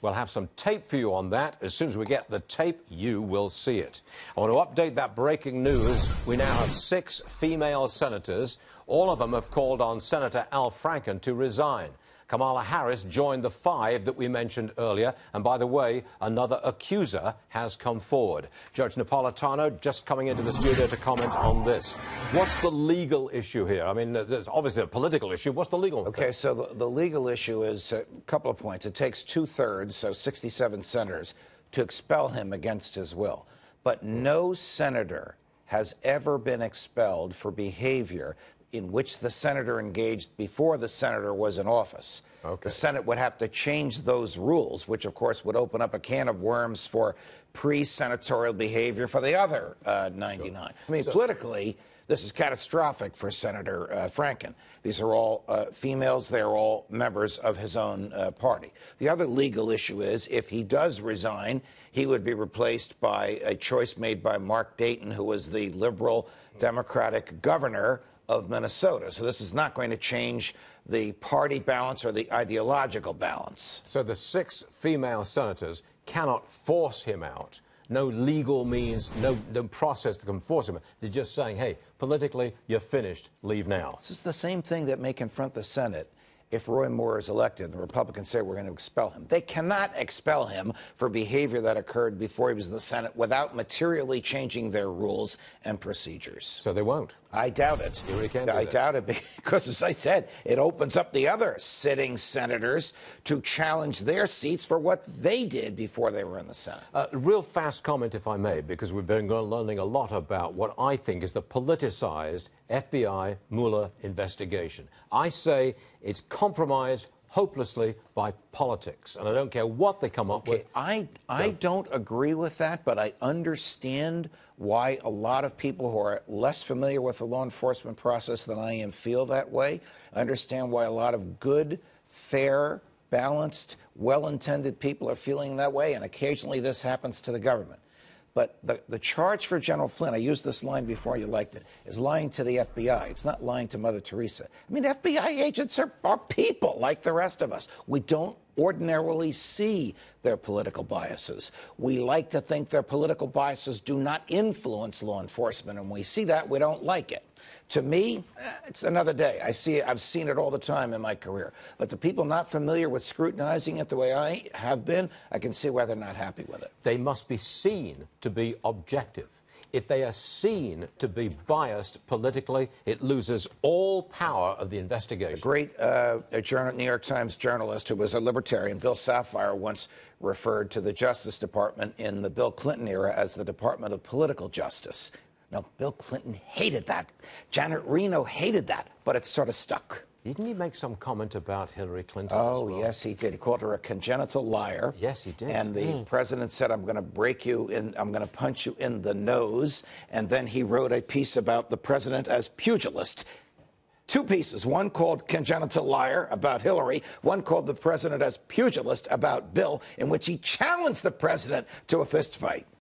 We'll have some tape for you on that. As soon as we get the tape, you will see it. I want to update that breaking news. We now have 6 female senators. All of them have called on Senator Al Franken to resign. Kamala Harris joined the 5 that we mentioned earlier. And by the way, another accuser has come forward. Judge Napolitano just coming into the studio to comment on this. What's the legal issue here? I mean, there's obviously a political issue. What's the legal Okay, so the legal issue is a couple of points. It takes 2/3, so 67 senators, to expel him against his will. But no senator has ever been expelled for behavior in which the senator engaged before the senator was in office. Okay. The Senate would have to change those rules, which, of course, would open up a can of worms for pre-senatorial behavior for the other 99. I mean, politically, this is catastrophic for Senator Franken. These are all females. They're all members of his own party. The other legal issue is if he does resign, he would be replaced by a choice made by Mark Dayton, who was the liberal Democratic governor of Minnesota. So this is not going to change the party balance or the ideological balance. So the 6 female senators cannot force him out. No legal means, no process that can force him. They're just saying, hey, politically, you're finished. Leave now. This is the same thing that may confront the Senate if Roy Moore is elected. The Republicans say we're going to expel him. They cannot expel him for behavior that occurred before he was in the Senate without materially changing their rules and procedures. So they won't? I doubt it. You really can't do I that. doubt it because, as I said, it opens up the other sitting senators to challenge their seats for what they did before they were in the Senate. Real fast comment, if I may, because we've been learning a lot about what I think is the politicized FBI Mueller investigation. I say it's compromised hopelessly by politics, and I don't care what they come up with. I don't agree with that, but I understand why a lot of people who are less familiar with the law enforcement process than I am feel that way. I understand why a lot of good, fair, balanced, well-intended people are feeling that way, and occasionally this happens to the government. But the charge for General Flynn, I used this line before, you liked it, is lying to the FBI. It's not lying to Mother Teresa. I mean, FBI agents are people like the rest of us. We don't ordinarily see their political biases. We like to think their political biases do not influence law enforcement, and when we see that, we don't like it. To me, it's another day. I've seen it all the time in my career. But the people not familiar with scrutinizing it the way I have been, I can see why they're not happy with it. They must be seen to be objective. If they are seen to be biased politically, it loses all power of the investigation. A great New York Times journalist who was a libertarian, Bill Safire, once referred to the Justice Department in the Bill Clinton era as the Department of Political Justice. Now, Bill Clinton hated that. Janet Reno hated that, but it sort of stuck. Didn't he make some comment about Hillary Clinton as well? Yes, he did. He called her a congenital liar. Yes, he did. And the president said, I'm going to break you in, I'm going to punch you in the nose. And then he wrote a piece about the president as pugilist. 2 pieces, one called Congenital Liar about Hillary, one called the president as pugilist about Bill, in which he challenged the president to a fist fight.